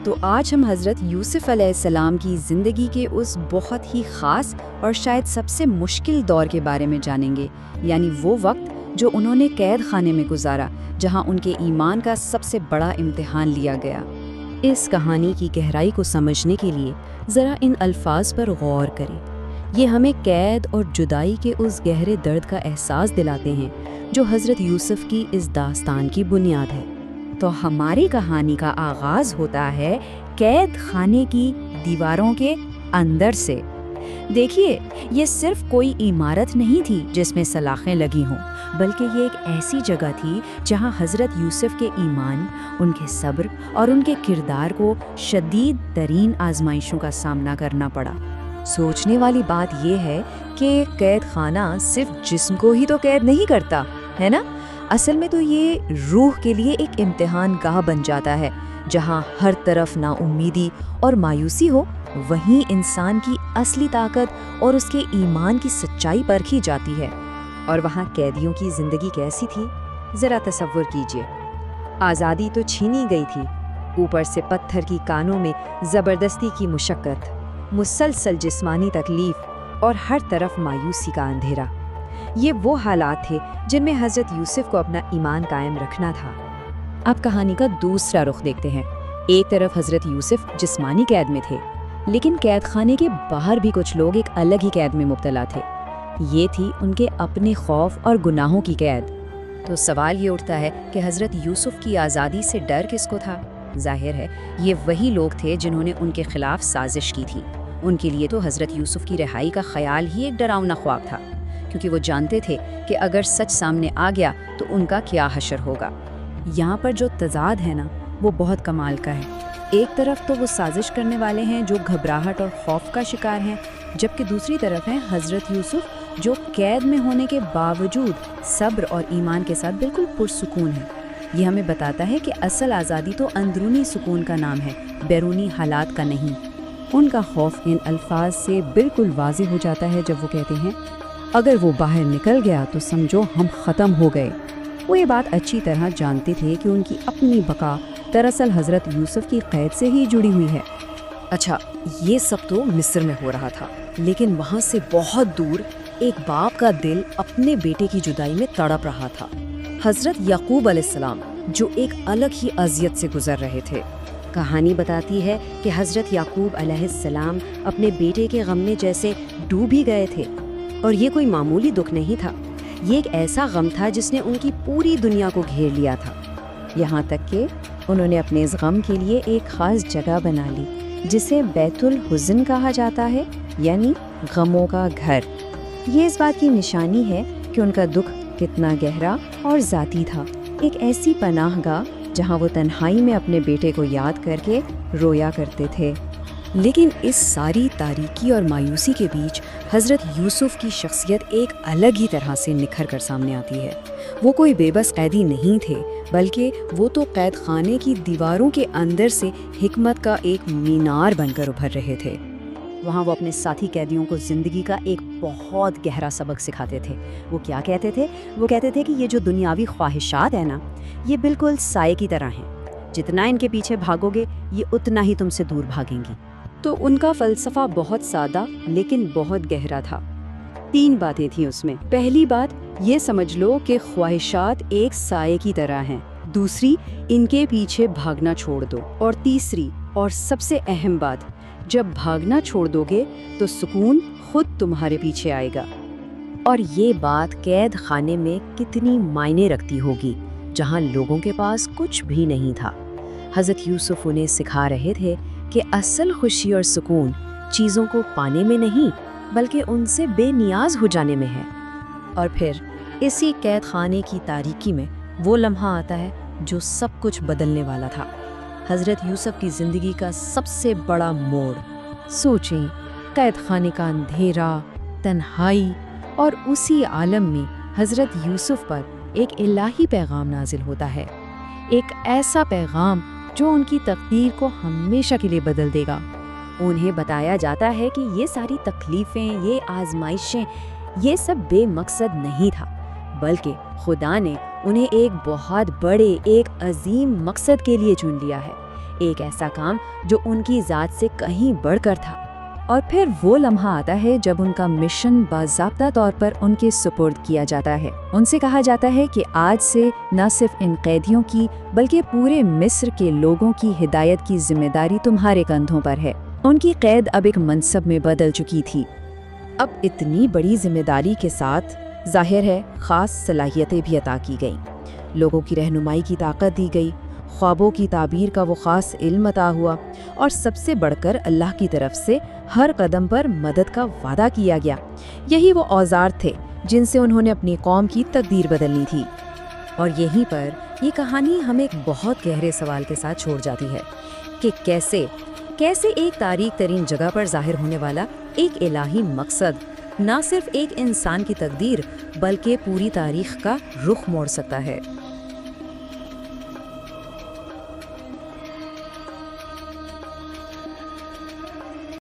تو آج ہم حضرت یوسف علیہ السلام کی زندگی کے اس بہت ہی خاص اور شاید سب سے مشکل دور کے بارے میں جانیں گے، یعنی وہ وقت جو انہوں نے قید خانے میں گزارا، جہاں ان کے ایمان کا سب سے بڑا امتحان لیا گیا۔ اس کہانی کی گہرائی کو سمجھنے کے لیے ذرا ان الفاظ پر غور کریں۔ یہ ہمیں قید اور جدائی کے اس گہرے درد کا احساس دلاتے ہیں جو حضرت یوسف کی اس داستان کی بنیاد ہے۔ تو ہماری کہانی کا آغاز ہوتا ہے قید خانے کی دیواروں کے اندر سے۔ دیکھیے، یہ صرف کوئی عمارت نہیں تھی جس میں سلاخیں لگی ہوں، بلکہ یہ ایک ایسی جگہ تھی جہاں حضرت یوسف کے ایمان، ان کے صبر اور ان کے کردار کو شدید ترین آزمائشوں کا سامنا کرنا پڑا۔ سوچنے والی بات یہ ہے کہ قید خانہ صرف جسم کو ہی تو قید نہیں کرتا، ہے نا؟ اصل میں تو یہ روح کے لیے ایک امتحان گاہ بن جاتا ہے، جہاں ہر طرف نا امیدی اور مایوسی ہو، وہیں انسان کی اصلی طاقت اور اس کے ایمان کی سچائی پرکھی جاتی ہے۔ اور وہاں قیدیوں کی زندگی کیسی تھی؟ ذرا تصور کیجئے۔ آزادی تو چھینی گئی تھی، اوپر سے پتھر کی کانوں میں زبردستی کی مشقت، مسلسل جسمانی تکلیف اور ہر طرف مایوسی کا اندھیرا۔ یہ وہ حالات تھے جن میں حضرت یوسف کو اپنا ایمان قائم رکھنا تھا۔ اب کہانی کا دوسرا رخ دیکھتے ہیں۔ ایک طرف حضرت یوسف جسمانی قید میں تھے، لیکن قید خانے کے باہر بھی کچھ لوگ ایک الگ ہی قید میں مبتلا تھے۔ یہ تھی ان کے اپنے خوف اور گناہوں کی قید۔ تو سوال یہ اٹھتا ہے کہ حضرت یوسف کی آزادی سے ڈر کس کو تھا؟ ظاہر ہے یہ وہی لوگ تھے جنہوں نے ان کے خلاف سازش کی تھی۔ ان کے لیے تو حضرت یوسف کی رہائی کا خیال ہی ایک ڈراؤنا خواب تھا، کیونکہ وہ جانتے تھے کہ اگر سچ سامنے آ گیا تو ان کا کیا حشر ہوگا۔ یہاں پر جو تضاد ہے نا، وہ بہت کمال کا ہے۔ ایک طرف تو وہ سازش کرنے والے ہیں جو گھبراہٹ اور خوف کا شکار ہیں، جبکہ دوسری طرف ہیں حضرت یوسف جو قید میں ہونے کے باوجود صبر اور ایمان کے ساتھ بالکل پرسکون ہیں۔ یہ ہمیں بتاتا ہے کہ اصل آزادی تو اندرونی سکون کا نام ہے، بیرونی حالات کا نہیں۔ ان کا خوف ان الفاظ سے بالکل واضح ہو جاتا ہے جب وہ کہتے ہیں، اگر وہ باہر نکل گیا تو سمجھو ہم ختم ہو گئے۔ وہ یہ بات اچھی طرح جانتے تھے کہ ان کی اپنی بقا دراصل حضرت یوسف کی قید سے ہی جڑی ہوئی ہے۔ اچھا، یہ سب تو مصر میں ہو رہا تھا، لیکن وہاں سے بہت دور ایک باپ کا دل اپنے بیٹے کی جدائی میں تڑپ رہا تھا۔ حضرت یعقوب علیہ السلام جو ایک الگ ہی اذیت سے گزر رہے تھے۔ کہانی بتاتی ہے کہ حضرت یعقوب علیہ السلام اپنے بیٹے کے غم میں جیسے ڈوب ہی گئے تھے، اور یہ کوئی معمولی دکھ نہیں تھا، یہ ایک ایسا غم تھا جس نے ان کی پوری دنیا کو گھیر لیا تھا، یہاں تک کہ انہوں نے اپنے اس غم کے لیے ایک خاص جگہ بنا لی جسے بیت الحزن کہا جاتا ہے، یعنی غموں کا گھر۔ یہ اس بات کی نشانی ہے کہ ان کا دکھ کتنا گہرا اور ذاتی تھا، ایک ایسی پناہ گاہ جہاں وہ تنہائی میں اپنے بیٹے کو یاد کر کے رویا کرتے تھے۔ لیکن اس ساری تاریکی اور مایوسی کے بیچ حضرت یوسف کی شخصیت ایک الگ ہی طرح سے نکھر کر سامنے آتی ہے۔ وہ کوئی بے بس قیدی نہیں تھے، بلکہ وہ تو قید خانے کی دیواروں کے اندر سے حکمت کا ایک مینار بن کر ابھر رہے تھے۔ وہاں وہ اپنے ساتھی قیدیوں کو زندگی کا ایک بہت گہرا سبق سکھاتے تھے۔ وہ کیا کہتے تھے؟ وہ کہتے تھے کہ یہ جو دنیاوی خواہشات ہیں نا، یہ بالکل سائے کی طرح ہیں، جتنا ان کے پیچھے بھاگو گے یہ اتنا ہی تم سے دور بھاگیں گی۔ تو ان کا فلسفہ بہت سادہ لیکن بہت گہرا تھا۔ 3 باتیں تھیں اس میں۔ پہلی بات یہ سمجھ لو کہ خواہشات ایک سائے کی طرح ہیں، دوسری ان کے پیچھے بھاگنا چھوڑ دو، اور تیسری اور سب سے اہم بات، جب بھاگنا چھوڑ دو گے تو سکون خود تمہارے پیچھے آئے گا۔ اور یہ بات قید خانے میں کتنی معنی رکھتی ہوگی جہاں لوگوں کے پاس کچھ بھی نہیں تھا۔ حضرت یوسف انہیں سکھا رہے تھے کہ اصل خوشی اور سکون چیزوں کو پانے میں نہیں بلکہ ان سے بے نیاز ہو جانے میں ہے۔ اور پھر اسی قید خانے کی تاریکی میں وہ لمحہ آتا ہے جو سب کچھ بدلنے والا تھا، حضرت یوسف کی زندگی کا سب سے بڑا موڑ۔ سوچیں، قید خانے کا اندھیرا، تنہائی، اور اسی عالم میں حضرت یوسف پر ایک الہی پیغام نازل ہوتا ہے، ایک ایسا پیغام جو ان کی تقدیر کو ہمیشہ کے لیے بدل دے گا۔ انہیں بتایا جاتا ہے کہ یہ ساری تکلیفیں، یہ آزمائشیں، یہ سب بے مقصد نہیں تھا، بلکہ خدا نے انہیں ایک بہت بڑے، ایک عظیم مقصد کے لیے چن لیا ہے، ایک ایسا کام جو ان کی ذات سے کہیں بڑھ کر تھا۔ اور پھر وہ لمحہ آتا ہے جب ان کا مشن باضابطہ طور پر ان کے سپرد کیا جاتا ہے۔ ان سے کہا جاتا ہے کہ آج سے نہ صرف ان قیدیوں کی بلکہ پورے مصر کے لوگوں کی ہدایت کی ذمہ داری تمہارے کندھوں پر ہے۔ ان کی قید اب ایک منصب میں بدل چکی تھی۔ اب اتنی بڑی ذمہ داری کے ساتھ ظاہر ہے خاص صلاحیتیں بھی عطا کی گئیں، لوگوں کی رہنمائی کی طاقت دی گئی، خوابوں کی تعبیر کا وہ خاص علم عطا ہوا، اور سب سے بڑھ کر اللہ کی طرف سے ہر قدم پر مدد کا وعدہ کیا گیا۔ یہی وہ اوزار تھے جن سے انہوں نے اپنی قوم کی تقدیر بدلنی تھی۔ اور یہیں پر یہ کہانی ہمیں ایک بہت گہرے سوال کے ساتھ چھوڑ جاتی ہے کہ کیسے ایک تاریک ترین جگہ پر ظاہر ہونے والا ایک الہی مقصد نہ صرف ایک انسان کی تقدیر بلکہ پوری تاریخ کا رخ موڑ سکتا ہے۔